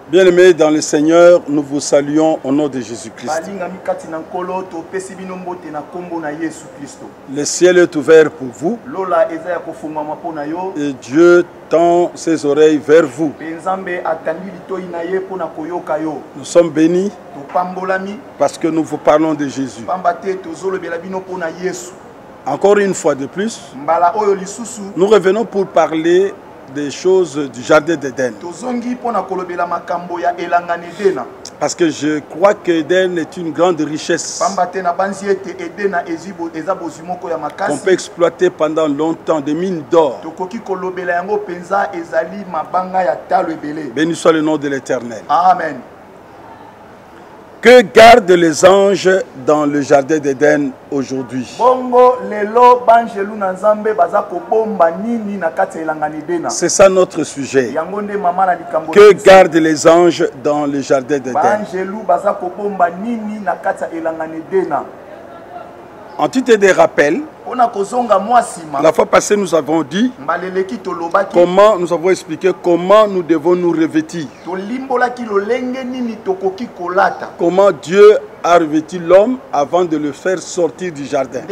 Bien-aimés dans le Seigneur, nous vous saluons au nom de Jésus-Christ. Le ciel est ouvert pour vous et Dieu tend ses oreilles vers vous. Nous sommes bénis parce que nous vous parlons de Jésus. Encore une fois de plus, nous revenons pour parler des choses du jardin d'Éden. Parce que je crois qu'Éden est une grande richesse qu'on peut exploiter pendant longtemps, des mines d'or. Béni soit le nom de l'Éternel. Amen. Que gardent les anges dans le jardin d'Éden aujourd'hui? C'est ça notre sujet. Que gardent les anges dans le jardin d'Éden? En titre des rappels, la fois passée nous avons dit comment nous avons expliqué comment nous devons nous revêtir. Comment Dieu a revêtu l'homme avant de le faire sortir du jardin.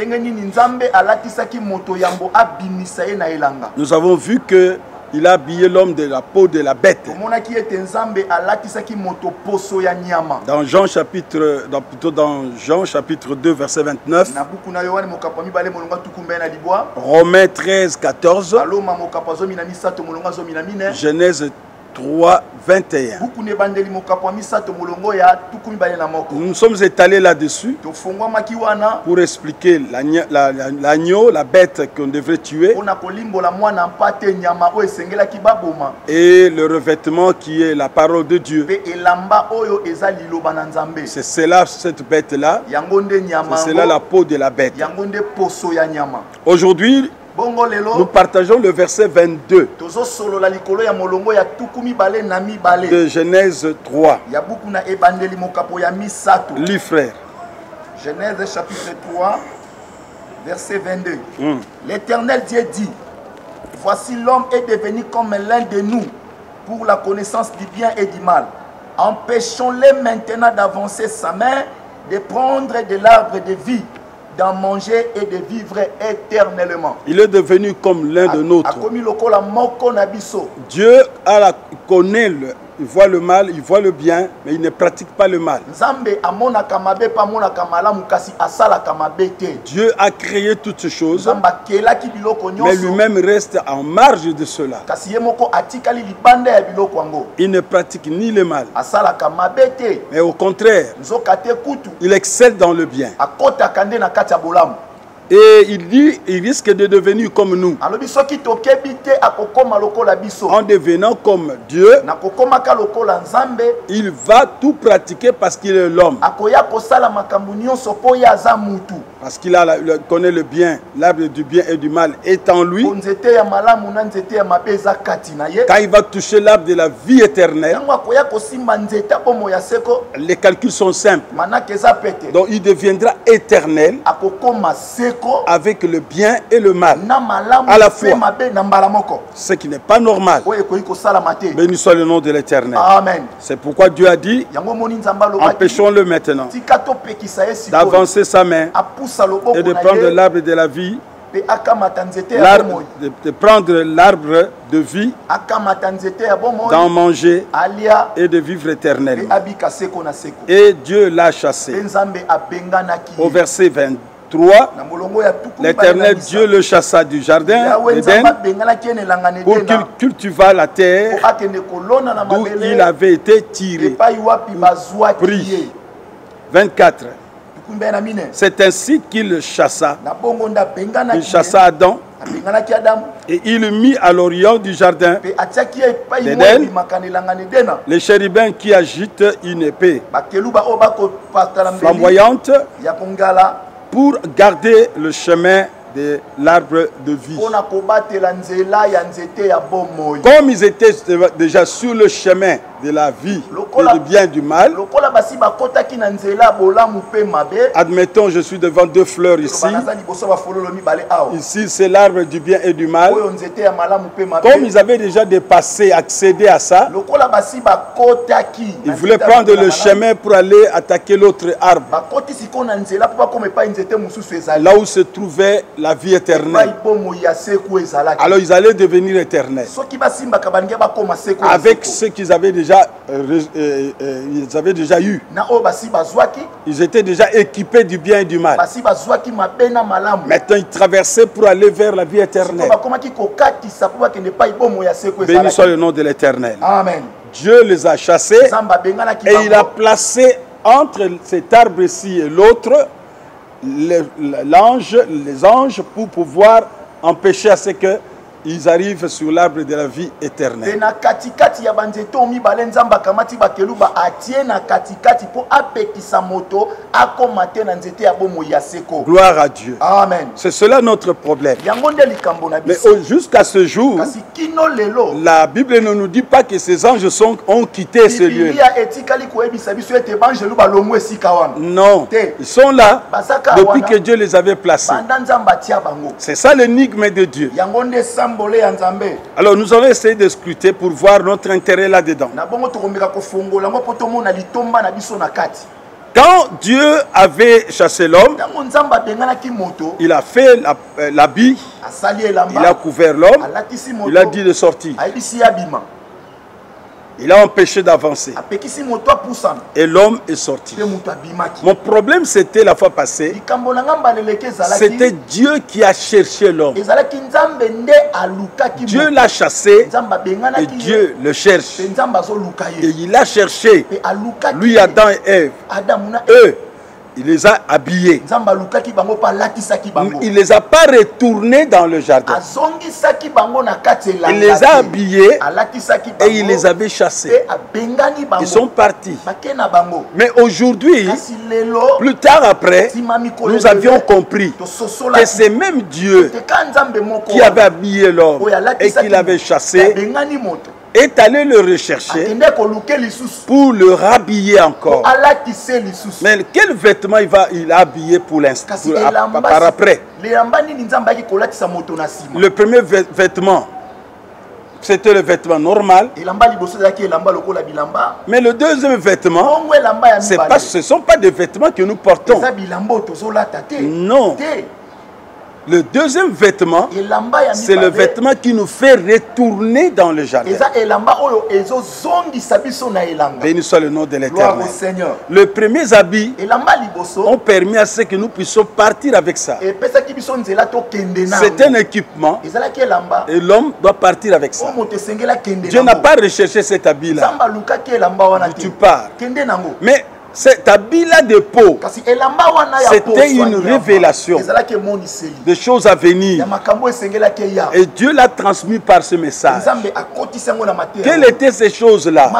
Nous avons vu que il a habillé l'homme de la peau de la bête. Dans Jean chapitre, dans Jean chapitre 2 verset 29. Romains 13 14. Genèse 3 21. Nous sommes étalés là-dessus pour expliquer l'agneau, la bête qu'on devrait tuer, et le revêtement qui est la parole de Dieu. C'est cela, cette bête-là, c'est cela la peau de la bête. Aujourd'hui, nous partageons le verset 22 de Genèse 3. Lis, frère. Genèse chapitre 3, verset 22. L'Éternel Dieu dit: voici l'homme est devenu comme l'un de nous pour la connaissance du bien et du mal. Empêchons-le maintenant d'avancer sa main, de prendre de l'arbre de vie, d'en manger et de vivre éternellement. Il est devenu comme l'un de nôtres. Dieu connaît il voit le mal, il voit le bien, mais il ne pratique pas le mal. Dieu a créé toutes ces choses, mais lui-même reste en marge de cela. Il ne pratique ni le mal, mais au contraire, il excelle dans le bien. Et il dit, il risque de devenir comme nous. En devenant comme Dieu, il va tout pratiquer parce qu'il est l'homme. Parce qu'il connaît le bien, l'arbre du bien et du mal est en lui. Quand il va toucher l'arbre de la vie éternelle, les calculs sont simples. Donc il deviendra éternel avec le bien et le mal à la fois, ce qui n'est pas normal. Béni soit le nom de l'Éternel. C'est pourquoi Dieu a dit: empêchons-le maintenant d'avancer sa main et de prendre l'arbre de la vie de prendre l'arbre de vie, d'en manger et de vivre éternellement. Et Dieu l'a chassé. Au verset 23, l'Éternel Dieu le chassa du jardin d'Éden pour qu'il cultivât la terre d'où il avait été tiré. Pris. 24. C'est ainsi qu'il chassa. Il chassa Adam et il le mit à l'orient du jardin d'Éden, les chérubins qui agitent une épée flamboyante pour garder le chemin de l'arbre de vie. Comme ils étaient déjà sur le chemin de la vie et du bien et du mal, admettons, je suis devant deux fleurs ici. Ici, c'est l'arbre du bien et du mal. Comme ils avaient déjà dépassé, accédé à ça, ils voulaient prendre le chemin pour aller attaquer l'autre arbre, là où se trouvait la vie éternelle. Alors ils allaient devenir éternels avec ce qu'ils avaient déjà eu. Ils étaient déjà équipés du bien et du mal. Maintenant ils traversaient pour aller vers la vie éternelle. Béni soit le nom de l'Éternel. Dieu les a chassés et il a placé entre cet arbre-ci et l'autre les anges pour pouvoir empêcher à ce qu'ils arrivent sur l'arbre de la vie éternelle. Gloire à Dieu. Amen. C'est cela notre problème. Mais jusqu'à ce jour, la Bible ne nous dit pas que ces anges ont quitté ce lieu. Non, ils sont là depuis que Dieu les avait placés. C'est ça l'énigme de Dieu. Alors nous allons essayer de scruter pour voir notre intérêt là-dedans. Quand Dieu avait chassé l'homme, il a fait l'habit, il a couvert l'homme, il a dit de sortir. Il a empêché d'avancer. Et l'homme est sorti. Mon problème, c'était la fois passée, c'était Dieu qui a cherché l'homme. Dieu l'a chassé et Dieu le cherche. Et il a cherché, lui, Adam et Ève. Eux, il les a habillés. Il ne les a pas retournés dans le jardin. Il les a habillés et il les avait chassés. Ils sont partis. Mais aujourd'hui, plus tard après, nous avions compris que c'est même Dieu qui avait habillé l'homme et qui l'avait chassé, est allé le rechercher pour le rhabiller encore. Mais quel vêtement il a habillé pour l'instant, par après? Le premier vêtement, c'était le vêtement normal. Mais le deuxième vêtement, ce ne sont pas des vêtements que nous portons. Non. Le deuxième vêtement, c'est le vêtement qui nous fait retourner dans le jardin. Béni soit le nom de l'Éternel. Les premiers habits ont permis à ce que nous puissions partir avec ça. C'est un équipement et l'homme doit partir avec ça. Dieu n'a pas recherché cet habit-là. Tu pars. Mais cet habit-là de peau, c'était une révélation des choses à venir. Et Dieu l'a transmis par ce message. Quelles étaient ces choses-là?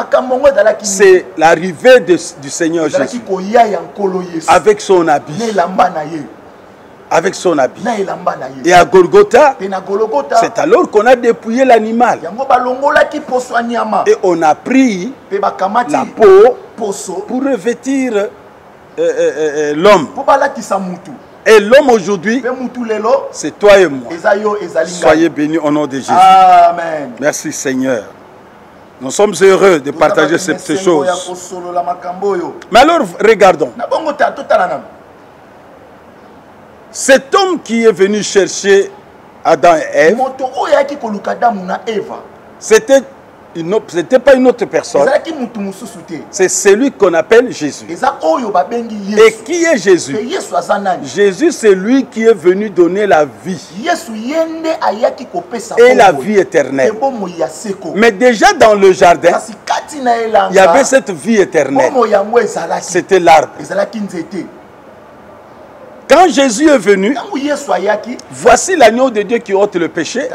C'est l'arrivée du Seigneur Jésus avec son habit. Avec son habit. Et à Golgotha, c'est alors qu'on a dépouillé l'animal. Et on a pris la peau pour revêtir l'homme. Et l'homme aujourd'hui, c'est toi et moi. Soyez bénis au nom de Jésus. Amen. Merci Seigneur. Nous sommes heureux de partager ces choses. Mais alors, regardons. Cet homme qui est venu chercher Adam et Ève, c'était pas une autre personne. C'est celui qu'on appelle Jésus. Et qui est Jésus? Jésus, c'est lui qui est venu donner la vie. Et la vie éternelle. Mais déjà dans le jardin, il y avait cette vie éternelle. C'était l'arbre. Quand Jésus est venu, voici l'agneau de Dieu qui ôte le péché.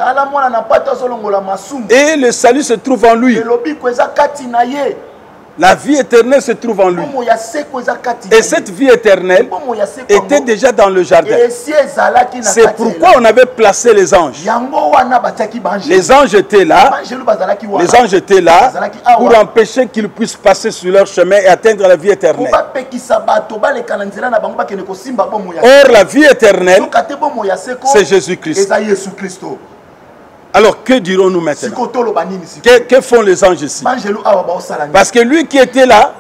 Et le salut se trouve en lui. La vie éternelle se trouve en lui. Et cette vie éternelle était déjà dans le jardin. C'est pourquoi on avait placé les anges. Les anges étaient là. Les anges étaient là pour empêcher qu'ils puissent passer sur leur chemin et atteindre la vie éternelle. Or, la vie éternelle, c'est Jésus-Christ. Alors, que dirons-nous maintenant? Que font les anges ici? Parce que lui qui était là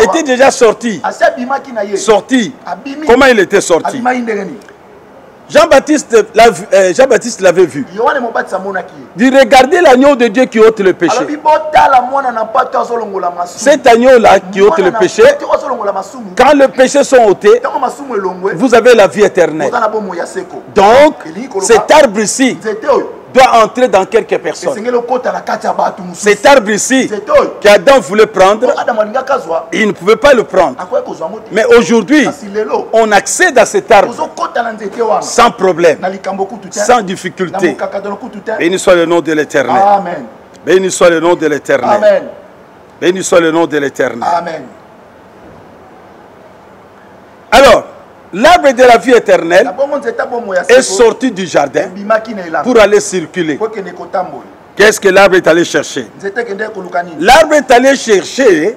était déjà sorti. Comment il était sorti? Jean-Baptiste l'avait vu. Il dit, regardez l'agneau de Dieu qui ôte le péché. Cet agneau-là qui ôte le péché, quand le péché sont ôtés, vous avez la vie éternelle. Donc, cet arbre ici doit entrer dans quelques personnes. Cet arbre ici, qu'Adam voulait prendre, il ne pouvait pas le prendre. Mais aujourd'hui, on accède à cet arbre sans problème, sans difficulté. Béni soit le nom de l'Éternel. Béni soit le nom de l'Éternel. Béni soit le nom de l'Éternel. Alors, l'arbre de la vie éternelle est sorti du jardin pour aller circuler. Qu'est-ce que l'arbre est allé chercher? L'arbre est allé chercher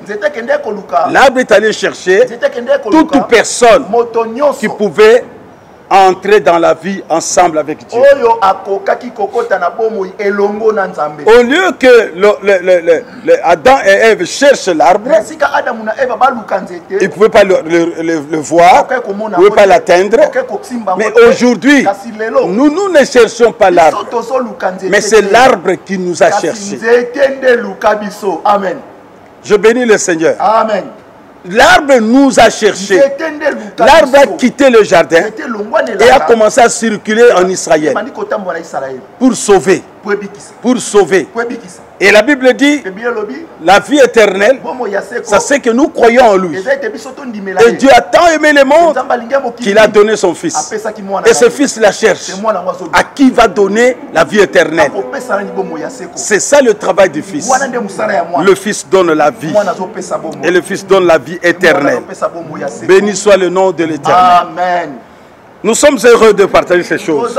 toute personne qui pouvait entrer dans la vie ensemble avec Dieu. Au lieu que Adam et Ève cherchent l'arbre, ils ne pouvaient pas le voir, ils ne pouvaient pas l'atteindre. Mais aujourd'hui, nous ne cherchons pas l'arbre, mais c'est l'arbre qui nous a cherchés. Je bénis le Seigneur. Amen. L'arbre nous a cherchés. L'arbre a quitté le jardin et a commencé à circuler en Israël pour sauver. Pour sauver. Et la Bible dit, la vie éternelle, ça c'est que nous croyons en lui. Et Dieu a tant aimé le monde qu'il a donné son Fils. Et ce Fils la cherche. À qui va donner la vie éternelle? C'est ça le travail du Fils. Le Fils donne la vie. Et le Fils donne la vie éternelle. Béni soit le nom de l'Éternel. Amen. Nous sommes heureux de partager ces choses.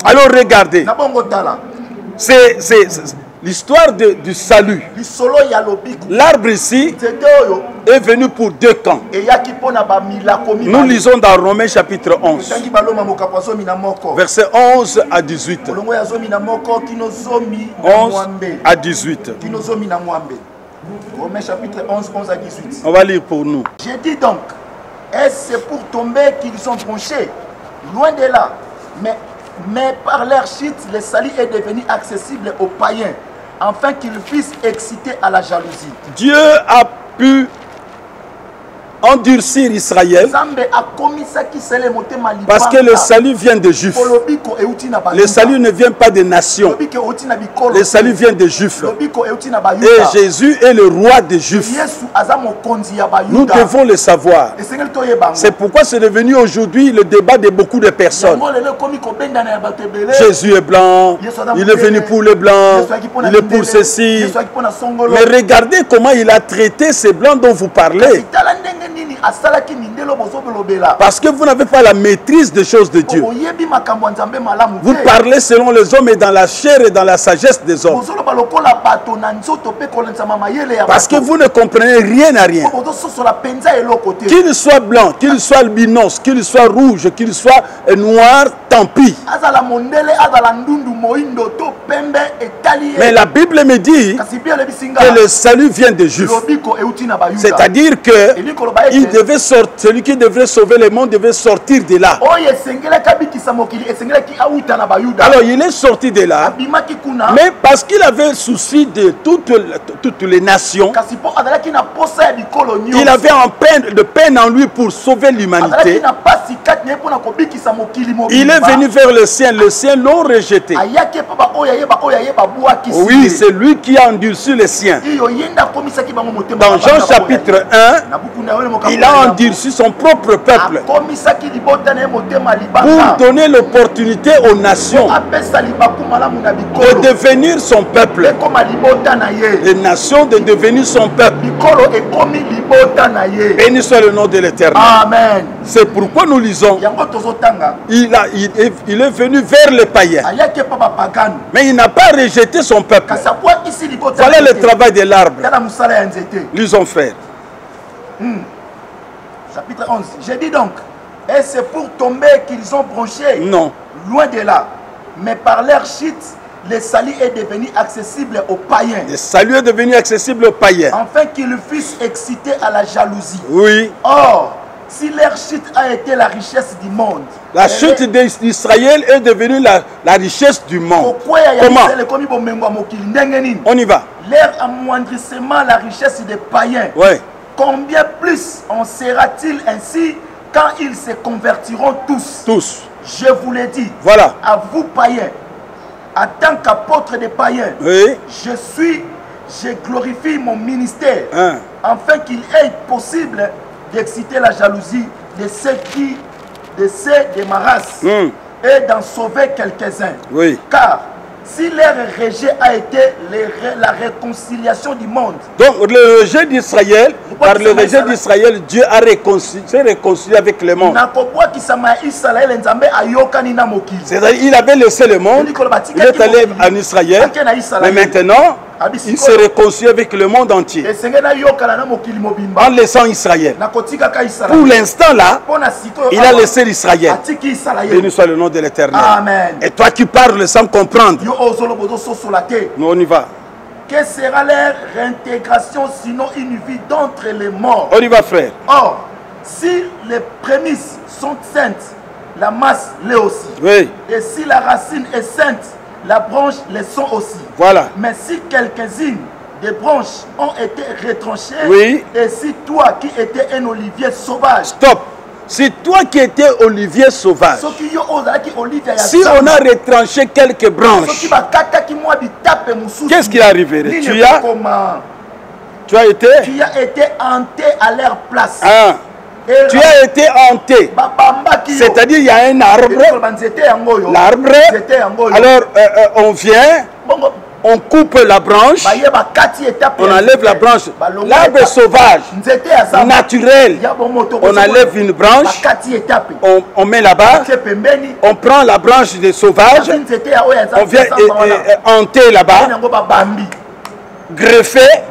Alors regardez. C'est l'histoire du salut. L'arbre ici est venu pour deux camps. Nous lisons dans Romains chapitre 11, versets 11 à 18. 11 à 18. Romains chapitre 11, 11 à 18. On va lire pour nous. J'ai dit donc, est-ce pour tomber qu'ils sont branchés? Loin de là. Mais par leur chute, le salut est devenu accessible aux païens, afin qu'ils puissent exciter à la jalousie. Dieu a pu endurcir Israël parce que le salut vient des Juifs. Le salut ne vient pas des nations. Le salut vient des Juifs. Et Jésus est le roi des Juifs. Nous devons le savoir. C'est pourquoi c'est devenu aujourd'hui le débat de beaucoup de personnes. Jésus est blanc, il est venu pour les blancs, il est pour ceci. Mais regardez comment il a traité ces blancs dont vous parlez. Parce que vous n'avez pas la maîtrise des choses de Dieu. Vous parlez selon les hommes et dans la chair et dans la sagesse des hommes. Parce que vous ne comprenez rien à rien. Qu'il soit blanc, qu'il soit albinos, qu'il soit rouge, qu'il soit noir, tant pis. Mais la Bible me dit que le salut vient des Juifs. C'est-à-dire qu'il devait sortir celui qui devrait sauver le monde devait sortir de là. Alors il est sorti de là, mais parce qu'il avait souci de toutes les nations, il avait de peine en lui pour sauver l'humanité. Il est venu vers les siens l'ont rejeté. Oui, c'est lui qui a endurci les siens. Dans Jean chapitre 1, il a endurci son propre peuple pour donner l'opportunité aux nations de devenir son peuple. Les nations de devenir son peuple. Béni soit le nom de l'Éternel. Amen. C'est pourquoi nous lisons. Il est venu vers les païens. Mais il n'a pas rejeté son peuple. Voilà le travail de l'arbre. Lisons, frère. Chapitre 11. J'ai dit donc, et c'est pour tomber qu'ils ont branché. Non. Loin de là. Mais par leur chute, le salut est devenu accessible aux païens. Le salut est devenu accessible aux païens. Afin qu'ils fussent excités à la jalousie. Oui. Or, si leur chute a été la richesse du monde. La chute d'Israël est devenue la richesse du monde. Comment? On y va. Leur amoindrissement, la richesse des païens. Oui. Combien plus en sera-t-il ainsi quand ils se convertiront tous? Tous. Je vous l'ai dit. Voilà. À vous païens, en tant qu'apôtre des païens, oui. je glorifie mon ministère, afin qu'il est possible d'exciter la jalousie de ceux de ma race et d'en sauver quelques-uns. Oui. Car si leur rejet a été la réconciliation du monde. Donc le rejet d'Israël, par le rejet d'Israël, Dieu s'est réconcilié avec le monde. C'est-à-dire il avait laissé le monde, il est allé en Israël, mais maintenant il s'est réconcilié avec le monde entier en laissant Israël. Pour l'instant là, il a laissé l'Israël. Béni soit le nom de l'Éternel. Et toi qui parles sans comprendre, nous on y va. Que sera leur réintégration sinon une vie d'entre les morts? On y va, frère. Or, si les prémices sont saintes, la masse l'est aussi. Oui. Et si la racine est sainte, la branche les sont aussi. Voilà. Mais si quelques-unes des branches ont été retranchées, oui. Et si toi qui étais un olivier sauvage. Stop. Si toi qui étais olivier sauvage, si on a retranché quelques branches, qu'est-ce qui arriverait? Tu as été hanté à leur place. Tu as été hanté. C'est-à-dire il y a un arbre. L'arbre. Alors on vient. On coupe la branche, on enlève la branche. L'arbre sauvage, naturel, on enlève une branche, on met là-bas, on prend la branche des sauvages, on vient hanter là-bas, greffer.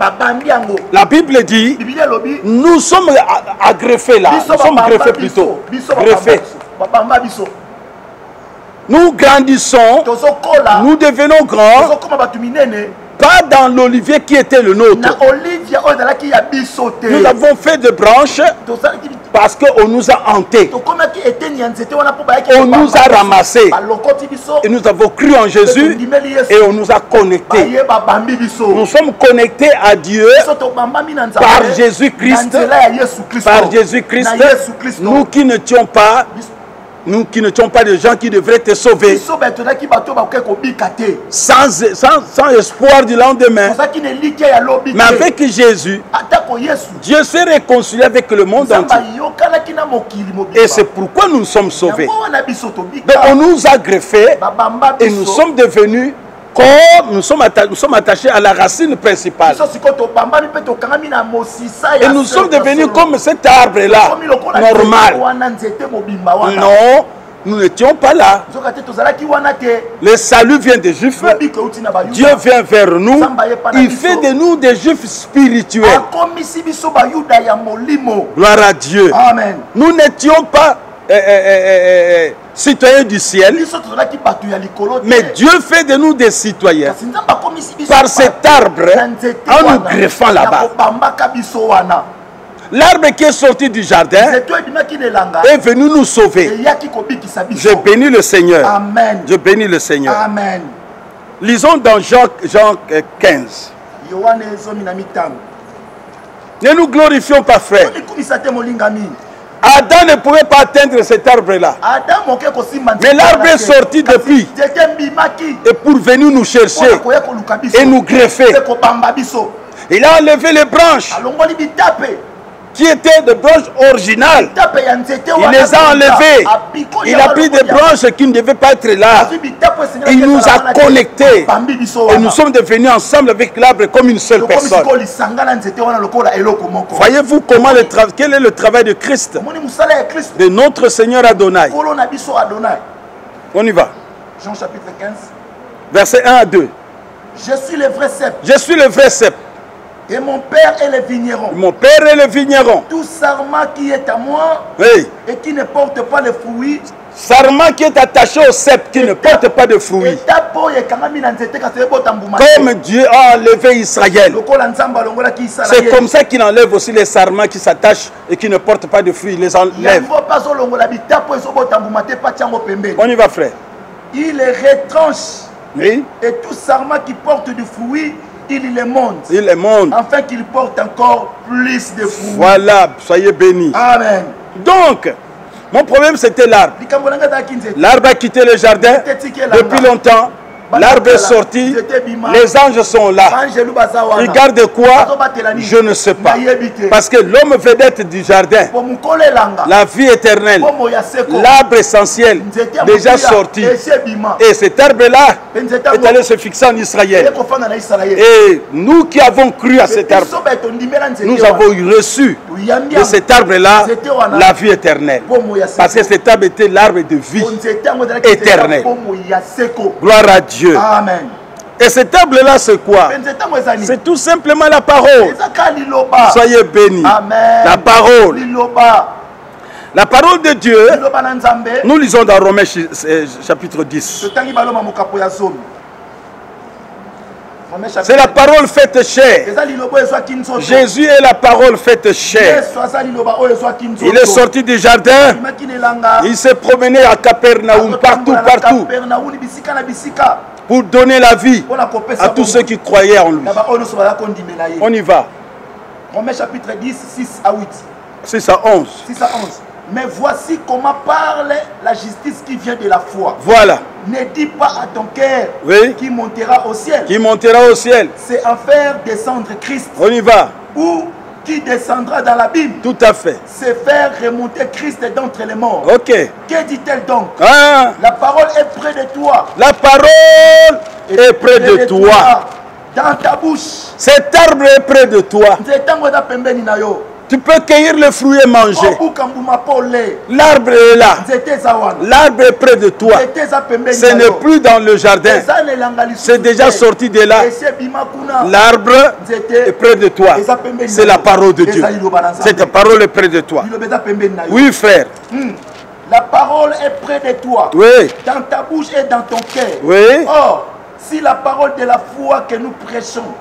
La Bible dit, nous sommes à greffer là, nous sommes greffés plutôt, greffés. Nous grandissons, nous devenons grands, pas dans l'olivier qui était le nôtre. Nous avons fait des branches parce qu'on nous a hantés. On nous a ramassés. Et nous avons cru en Jésus et on nous a connectés. Nous sommes connectés à Dieu par Jésus-Christ. Par Jésus-Christ, nous qui n'étions pas... Nous qui n'étions pas des gens qui devraient te sauver sans espoir du lendemain. Mais avec Jésus, Dieu s'est réconcilié avec le monde entier. Et c'est pourquoi nous sommes sauvés. Donc on nous a greffés et nous sommes devenus corps, nous sommes attachés à la racine principale. Et nous sommes devenus comme cet arbre-là, normal. Non, nous n'étions pas là. Le salut vient des Juifs. Dieu vient vers nous. Il fait de nous des Juifs spirituels. Gloire à Dieu. Amen. Nous n'étions pas citoyens du ciel, mais Dieu fait de nous des citoyens par cet arbre en nous greffant là-bas. L'arbre qui est sorti du jardin est venu nous sauver. Je bénis le Seigneur. Amen. Je bénis le Seigneur. Amen. Lisons dans Jean 15. Ne nous glorifions pas, frère. Adam ne pouvait pas atteindre cet arbre-là. Mais l'arbre est sorti depuis. Et pour venir nous chercher et nous greffer. Il a enlevé les branches qui étaient des branches originales. Il les a enlevées. Il a pris des branches qui ne devaient pas être là. Il nous a connectés. Et nous sommes devenus ensemble avec l'arbre comme une seule personne. Voyez-vous comment quel est le travail de Christ, de notre Seigneur Adonai. On y va. Jean chapitre 15. Versets 1 à 2. Je suis le vrai cep. Je suis le vrai cep. Et mon père est le vigneron. Mon père est le vigneron. Tout sarment qui est à moi et qui ne porte pas le fruit. Sarment qui est attaché au cep, qui ne porte pas de fruits. Comme Dieu a enlevé Israël. C'est comme ça qu'il enlève aussi les sarments qui s'attachent et qui ne portent pas de fruits. Il les enlève. On y va, frère. Il les retranche. Oui. Et tout sarment qui porte du fruit, il les monte. Il les monte. Afin qu'il porte encore plus de fruits. Voilà, soyez bénis. Amen. Donc, mon problème c'était l'arbre. L'arbre a quitté le jardin depuis longtemps. L'arbre est sorti, les anges sont là. Ils gardent quoi? Je ne sais pas. Parce que l'homme vedette du jardin, la vie éternelle, l'arbre essentiel, déjà sorti. Et cet arbre-là est allé se fixer en Israël. Et nous qui avons cru à cet arbre, nous avons reçu de cet arbre-là la vie éternelle. Parce que cet arbre était l'arbre de vie éternelle. Gloire à Dieu. Amen. Et cet arbre-là, c'est quoi? C'est tout simplement la parole. Soyez bénis. Amen. La parole. La parole de Dieu, nous lisons dans Romains chapitre 10. C'est la parole faite chair. Jésus est la parole faite chair. Il est sorti du jardin. Il s'est promené à Capernaum, partout. Pour donner la vie à tous ceux qui croyaient en lui. On y va. Romains chapitre 10, 6 à 8. 6 à 11. 6 à 11. Mais voici comment parle la justice qui vient de la foi. Voilà. Ne dis pas à ton cœur qui montera au ciel. Qui montera au ciel. C'est en faire descendre Christ. On y va. Ou qui descendra dans la Bible. Tout à fait. C'est faire remonter Christ d'entre les morts. Ok. Que dit-elle donc? La parole est près de toi. La parole est près de toi. Dans ta bouche. Cet arbre est près de toi. Tu peux cueillir le fruit et manger. L'arbre est là. L'arbre est près de toi. Ce n'est plus dans le jardin. C'est déjà sorti de là. L'arbre est près de toi. C'est la parole de Dieu. Cette parole est près de toi. Oui, frère. La parole est près de toi. Oui. Dans ta bouche et dans ton cœur. Oui. Or, si la parole de la foi que nous prêchons,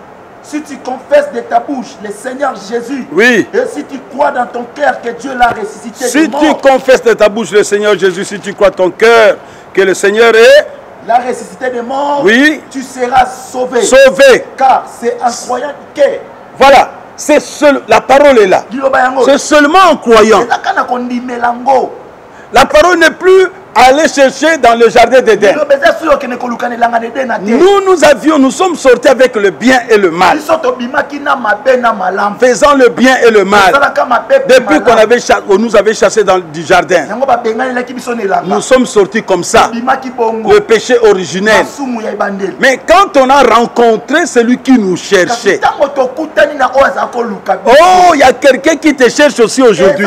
si tu confesses de ta bouche le Seigneur Jésus, oui. Et si tu crois dans ton cœur que Dieu l'a ressuscité si de mort, tu confesses de ta bouche le Seigneur Jésus, si tu crois dans ton cœur que le Seigneur est l'a ressuscité de mort, oui. Tu seras sauvé. Sauvé. Car c'est en croyant que. Voilà. La parole est là. C'est seulement en croyant. La parole n'est plus aller chercher dans le jardin d'Éden. Nous sommes sortis avec le bien et le mal. Faisant le bien et le mal. Depuis qu'on nous avait chassés du jardin. Nous sommes sortis comme ça. Le péché originel. Mais quand on a rencontré celui qui nous cherchait. Oh, il y a quelqu'un qui te cherche aussi aujourd'hui.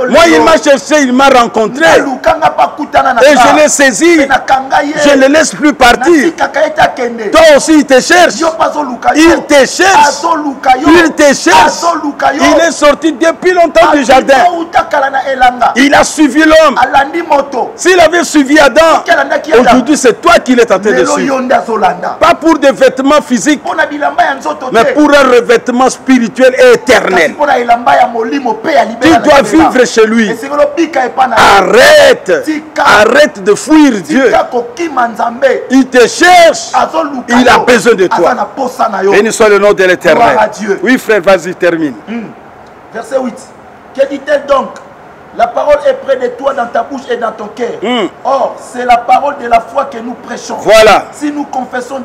Moi, il m'a cherché, il m'a rencontré. Et je l'ai saisi, je ne le laisse plus partir. Toi aussi, il te cherche. Il te cherche. Il te cherche. Il est sorti depuis longtemps du jardin. Il a suivi l'homme. S'il avait suivi Adam, aujourd'hui c'est toi qui l'es en train de suivre. Pas pour des vêtements physiques, mais pour un revêtement spirituel et éternel. Tu dois vivre chez lui. Arrête de fuir Dieu. Il te cherche. Il a besoin de toi. Béni soit le nom de l'Éternel. Oui frère, vas-y, termine. Verset 8. Que dit-elle donc? La parole est près de toi, dans ta bouche et dans ton cœur. Or, c'est la parole de la foi que nous prêchons. Voilà. Si nous confessons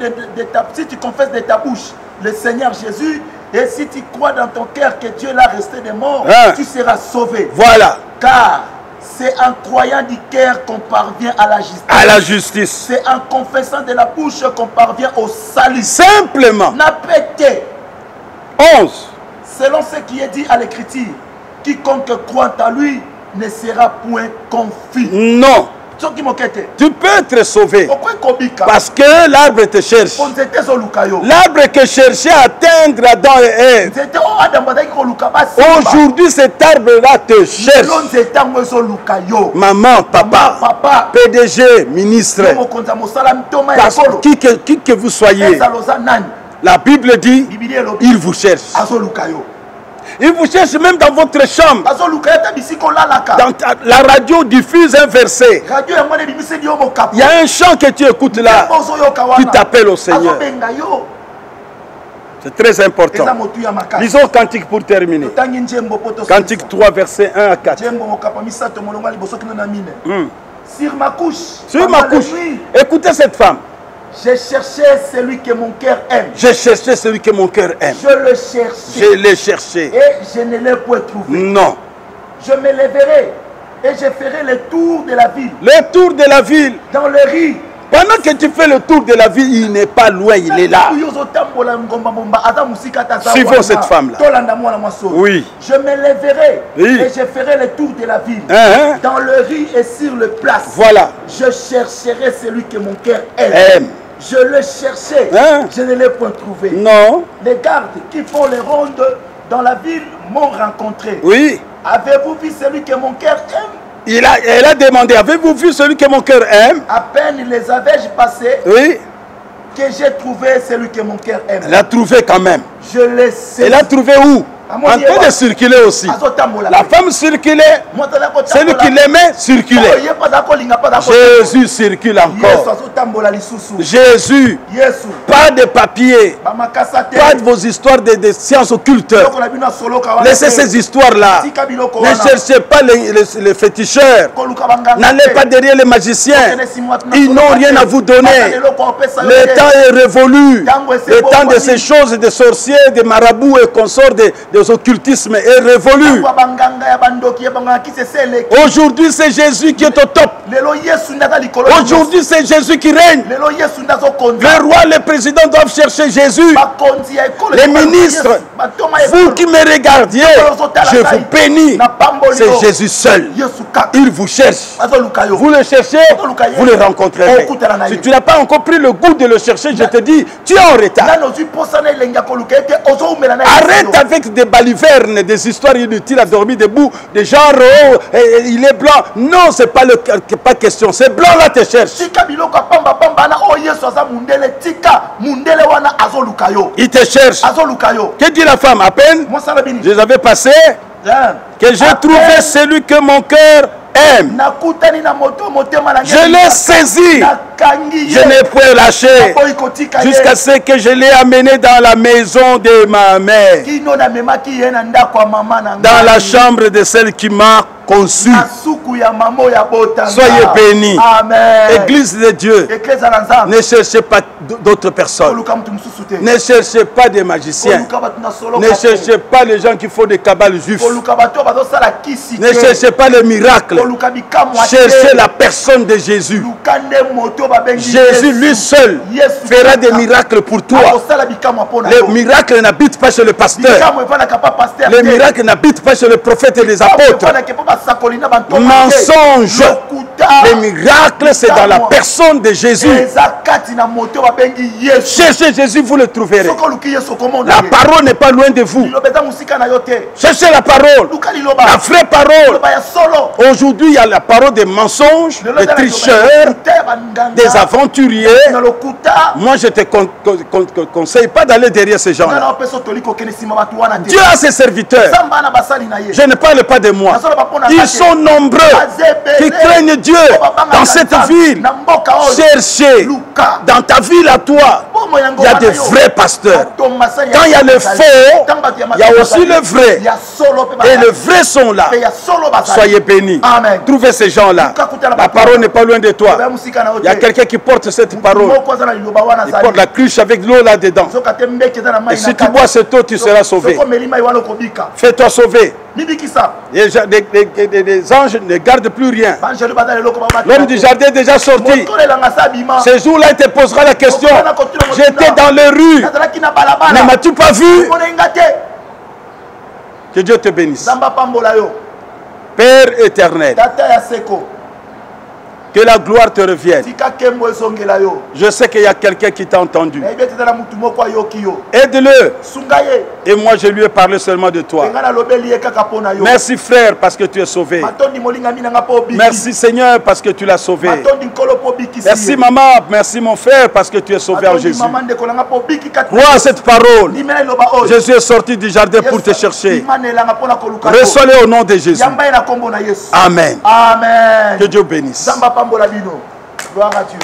si tu confesses de ta bouche le Seigneur Jésus, et si tu crois dans ton cœur que Dieu l'a resté des morts, tu seras sauvé. Voilà. Car c'est en croyant du cœur qu'on parvient à la justice. À la justice. C'est en confessant de la bouche qu'on parvient au salut. Simplement. 11. Selon ce qui est dit à l'Écriture, quiconque croit en lui ne sera point confus. Non. Tu peux être sauvé parce que l'arbre te cherche. L'arbre que cherchait à atteindre Adam et Ève. Aujourd'hui, cet arbre-là te cherche. Maman, papa, PDG, ministre, qui que vous soyez, la Bible dit, il vous cherche. Il vous cherche même dans votre chambre. La radio diffuse un verset. Il y a un chant que tu écoutes là. Tu t'appelles au Seigneur. C'est très important. Lisons Cantique pour terminer. Cantique 3, verset 1 à 4. Sur ma couche. Écoutez cette femme. J'ai cherché celui que mon cœur aime. J'ai cherché celui que mon cœur aime. Je le cherchais. Je l'ai cherché. Et je ne l'ai point trouvé. Non. Je me lèverai et je ferai le tour de la ville. Le tour de la ville. Dans le riz. Pendant que tu fais le tour de la ville, il n'est pas loin, il est là. Suivons cette femme-là. Oui. Je me lèverai et je ferai le tour de la ville. Dans le riz et sur le place. Voilà. Je chercherai celui que mon cœur aime. Je le cherchais. Je ne l'ai point trouvé. Non. Les gardes qui font les rondes dans la ville m'ont rencontré. Oui. Avez-vous vu celui que mon cœur aime? Elle a demandé, avez-vous vu celui que mon cœur aime? À peine les avais-je passés, oui, que j'ai trouvé celui que mon cœur aime. Elle a trouvé quand même. Je l'ai saisi. Elle a trouvé où? En train de circuler aussi. La femme circulait, celui qui l'aimait circulait. Jésus circule encore. Jésus, pas de papier, pas de vos histoires de sciences occultes. Laissez ces histoires-là. Ne cherchez pas les féticheurs. N'allez pas derrière les magiciens. Ils n'ont rien à vous donner. Le temps est révolu. Le temps de ces choses, des sorciers, des marabouts et consorts, des occultisme est révolu. Aujourd'hui, c'est Jésus qui est au top. Aujourd'hui, c'est Jésus qui règne. Le roi, le président doivent chercher Jésus. Les ministres, vous qui me regardiez, je vous bénis. C'est Jésus seul. Il vous cherche. Vous le cherchez, vous le rencontrerez. Si tu n'as pas encore pris le goût de le chercher, je te dis, tu es en retard. Arrête avec des balivernes, des histoires inutiles à dormir debout, des gens il est blanc. Non, c'est pas pas question. C'est blanc là te cherche. Il te cherche. Que dit la femme? À peine je les avais passés, que j'ai trouvé celui que mon cœur aime. Je l'ai saisi. Je n'ai point lâché jusqu'à ce que je l'ai amené dans la maison de ma mère, dans la chambre de celle qui m'a conçu. Soyez bénis. Église de Dieu, ne cherchez pas d'autres personnes. Ne cherchez pas des magiciens. Ne cherchez pas les gens qui font des cabales juifs. Ne cherchez pas les miracles. Cherchez la personne de Jésus. Jésus lui seul fera des miracles pour toi. Les miracles n'habitent pas chez le pasteur. Les miracles n'habitent pas chez le prophète et les apôtres. Mensonge. Les miracles, c'est dans la personne de Jésus. Cherchez Jésus, vous le trouverez. La parole n'est pas loin de vous. Cherchez la parole, la vraie parole. Aujourd'hui, il y a la parole des mensonges, des tricheurs, des aventuriers. Moi, je ne te conseille pas d'aller derrière ces gens-là. Dieu a ses serviteurs. Je ne parle pas de moi. Ils sont nombreux qui craignent Dieu dans cette ville. Cherchez dans ta ville à toi. Il y a des vrais pasteurs. Quand il y a le faux, il y a aussi le vrai. Et les vrais sont là. Soyez bénis. Trouvez ces gens-là. La parole n'est pas loin de toi. Il y a quelqu'un qui porte cette parole. Il porte la cruche avec l'eau là-dedans. Et si tu bois cette eau, tu seras sauvé. Fais-toi sauver. Les anges ne gardent plus rien. L'homme du jardin est déjà sorti. Ce jour-là, il te posera la question. J'étais dans les rues. Ne m'as-tu pas vu? Que Dieu te bénisse. Père éternel, que la gloire te revienne. Je sais qu'il y a quelqu'un qui t'a entendu. Aide-le. Et moi, je lui ai parlé seulement de toi. Merci frère parce que tu es sauvé. Merci Seigneur parce que tu l'as sauvé. Merci maman, merci mon frère parce que tu es sauvé en Jésus. Crois à cette parole. Jésus est sorti du jardin pour te chercher. Reçois-le au nom de Jésus. Amen. Que Dieu bénisse. Gloire à Dieu.